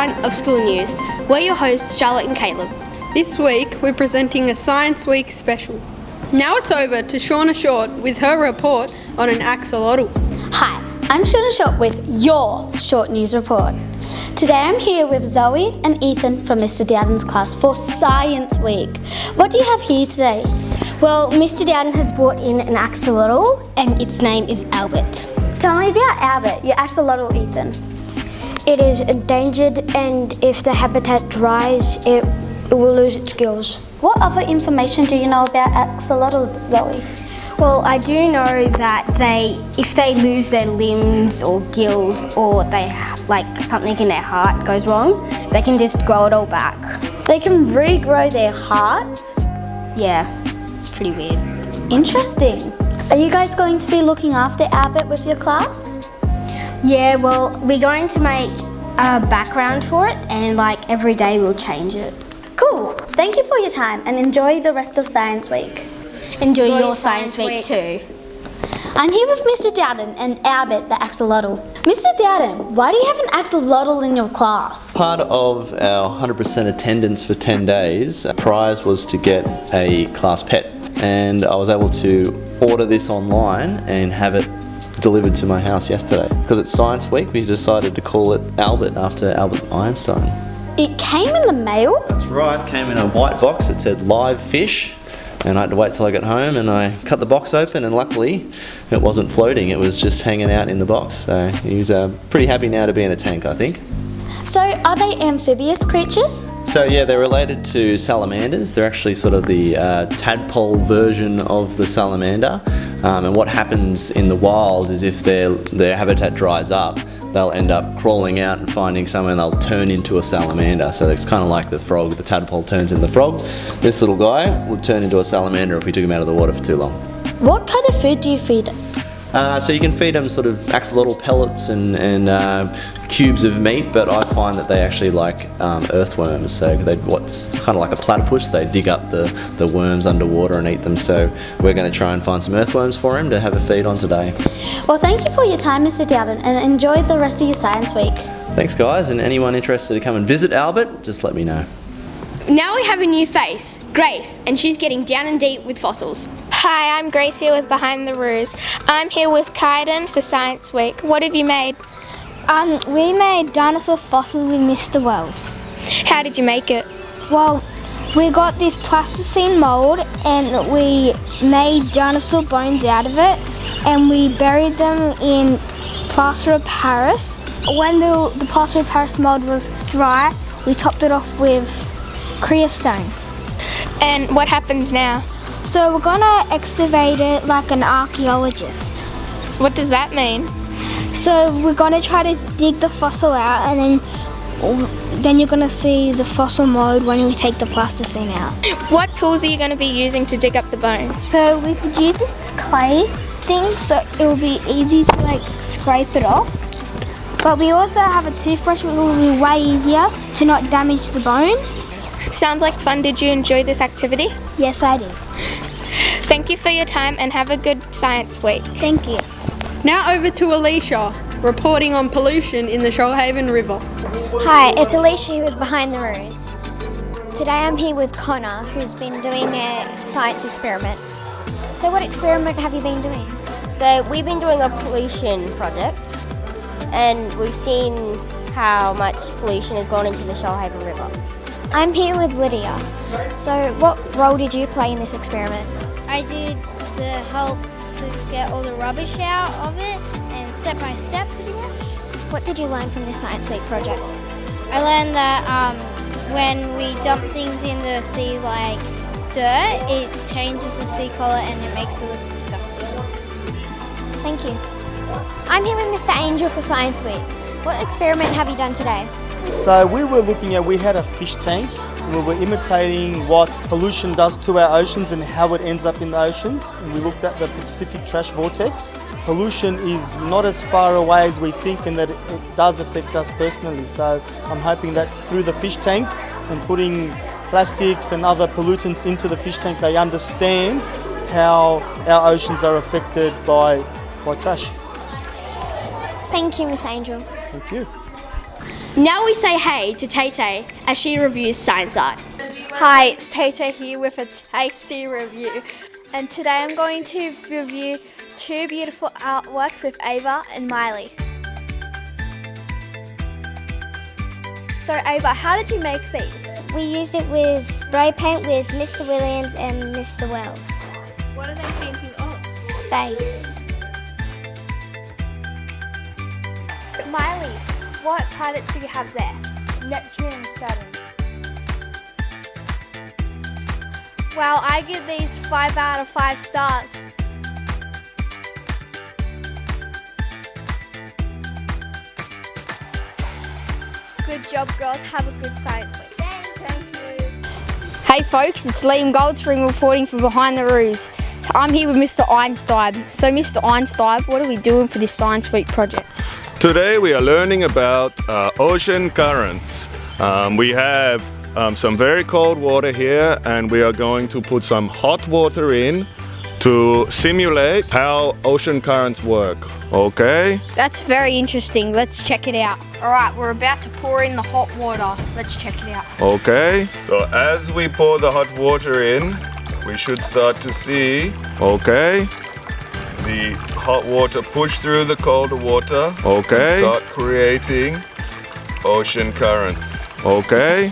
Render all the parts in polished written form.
forefront of school news. We're your hosts, Charlotte and Caleb. This week we're presenting a Science Week special. Now it's over to Shauna Short with her report on an axolotl. Hi, I'm Shauna Short with your Short News Report. Today I'm here with Zoe and Ethan from Mr. Dowden's class for Science Week. What do you have here today? Well, Mr. Dowden has brought in an axolotl and its name is Albert. Tell me about Albert, your axolotl, Ethan. It is endangered and if the habitat dries, it will lose its gills. What other information do you know about axolotls, Zoe? Well, I do know that if they lose their limbs or gills or something in their heart goes wrong, they can just grow it all back. They can regrow their hearts? Yeah, it's pretty weird. Interesting. Are you guys going to be looking after Albert with your class? Yeah, well, we're going to make a background for it and every day we'll change it. Cool. Thank you for your time and enjoy the rest of Science Week. Enjoy your Science Week too. I'm here with Mr. Dowden and Albert the axolotl. Mr. Dowden, why do you have an axolotl in your class? Part of our 100% attendance for 10 days, prize was to get a class pet. And I was able to order this online and have it delivered to my house yesterday. Because it's Science Week, we decided to call it Albert after Albert Einstein. It came in the mail? That's right, it came in a white box that said live fish. And I had to wait till I got home and I cut the box open and luckily it wasn't floating, it was just hanging out in the box. So he's pretty happy now to be in a tank, I think. So are they amphibious creatures? So yeah, they're related to salamanders. They're actually sort of the tadpole version of the salamander. And what happens in the wild is if their habitat dries up, they'll end up crawling out and finding somewhere and they'll turn into a salamander. So it's kind of like the frog, the tadpole turns into the frog. This little guy would turn into a salamander if we took him out of the water for too long. What kind of food do you feed it? So you can feed them sort of axolotl pellets and cubes of meat, but I find that they actually like earthworms. So what's kind of like a platypus, they dig up the worms underwater and eat them. So we're going to try and find some earthworms for him to have a feed on today. Well, thank you for your time, Mr. Dowden, and enjoy the rest of your Science Week. Thanks, guys, and anyone interested to come and visit Albert, just let me know. Now we have a new face, Grace, and she's getting down and deep with fossils. Hi, I'm Grace here with Behind the Roos. I'm here with Kaiden for Science Week. What have you made? We made dinosaur fossil with Mr. Wells. How did you make it? Well, we got this plasticine mould and we made dinosaur bones out of it and we buried them in plaster of Paris. When the plaster of Paris mould was dry, we topped it off with creosote. And what happens now? So we're gonna excavate it like an archaeologist. What does that mean? So we're gonna try to dig the fossil out and then you're gonna see the fossil mold when we take the plasticine out. What tools are you gonna be using to dig up the bones? So we could use this clay thing so it will be easy to scrape it off. But we also have a toothbrush which will be way easier to not damage the bone. Sounds like fun. Did you enjoy this activity? Yes, I did. Thank you for your time and have a good Science Week. Thank you. Now over to Alicia, reporting on pollution in the Shoalhaven River. Hi, it's Alicia here with Behind the Roos. Today I'm here with Connor, who's been doing a science experiment. So what experiment have you been doing? So we've been doing a pollution project and we've seen how much pollution has gone into the Shoalhaven River. I'm here with Lydia. So what role did you play in this experiment? I did the help to get all the rubbish out of it and step by step pretty much. What did you learn from this Science Week project? I learned that when we dump things in the sea like dirt, it changes the sea colour and it makes it look disgusting. Thank you. I'm here with Mr. Angel for Science Week. What experiment have you done today? So we had a fish tank. We were imitating what pollution does to our oceans and how it ends up in the oceans. And we looked at the Pacific trash vortex. Pollution is not as far away as we think and that it does affect us personally. So I'm hoping that through the fish tank and putting plastics and other pollutants into the fish tank, they understand how our oceans are affected by trash. Thank you, Miss Angel. Thank you. Now we say hey to Tate as she reviews science art. Hi, it's Tate here with a tasty review. And today I'm going to review two beautiful artworks with Ava and Miley. So Ava, how did you make these? We used it with spray paint with Mr. Williams and Mr. Wells. What are they painting on? Space. Miley, what planets do you have there? Neptune and Saturn. Well, I give these 5 out of 5 stars. Good job, girls. Have a good science week. Thank you. Hey folks, it's Liam Goldspring reporting for Behind the Roos. I'm here with Mr. Einstein. So Mr. Einstein, what are we doing for this Science Week project? Today we are learning about ocean currents. We have some very cold water here, and we are going to put some hot water in to simulate how ocean currents work, okay? That's very interesting. Let's check it out. Alright, we're about to pour in the hot water. Let's check it out. Okay, so as we pour the hot water in, we should start to see, okay, the hot water push through the colder water, okay, and start creating ocean currents, okay?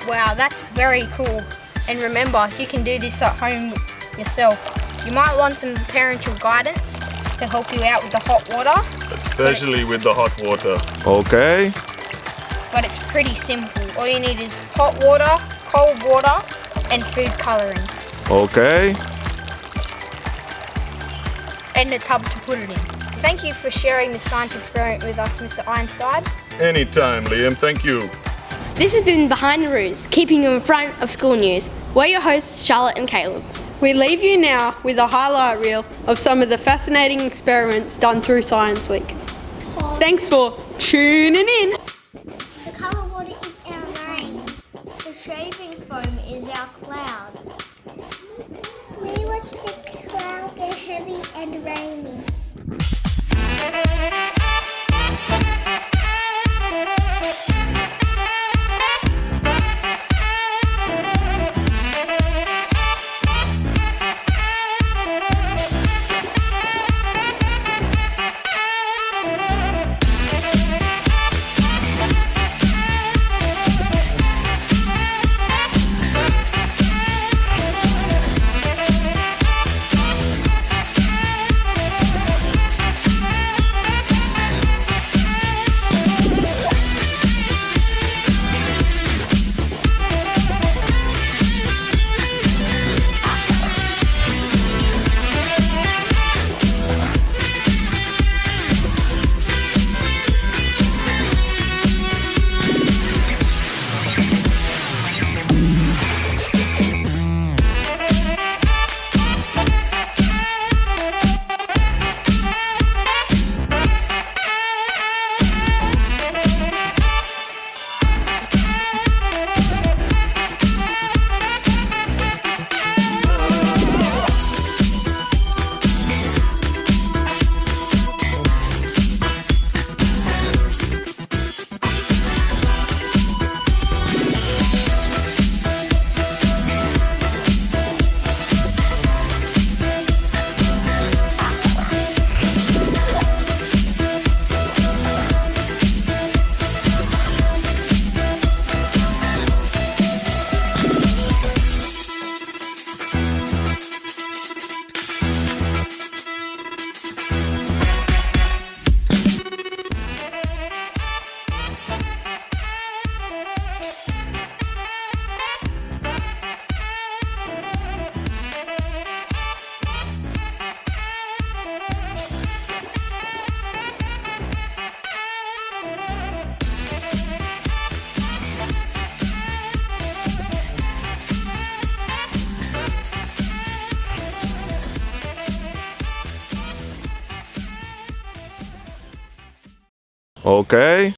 Wow, that's very cool. And remember, you can do this at home yourself. You might want some parental guidance to help you out with the hot water. Especially with the hot water, okay? But it's pretty simple. All you need is hot water, cold water, and food colouring. Okay. And a tub to put it in. Thank you for sharing this science experiment with us, Mr. Einstein. Anytime, Liam, thank you. This has been Behind the Roos, keeping you in front of school news. We're your hosts, Charlotte and Caleb. We leave you now with a highlight reel of some of the fascinating experiments done through Science Week. Thanks for tuning in. The colour water is our rain. The shaving foam is our cloud. We watch the cloud get heavy and rainy. Okay.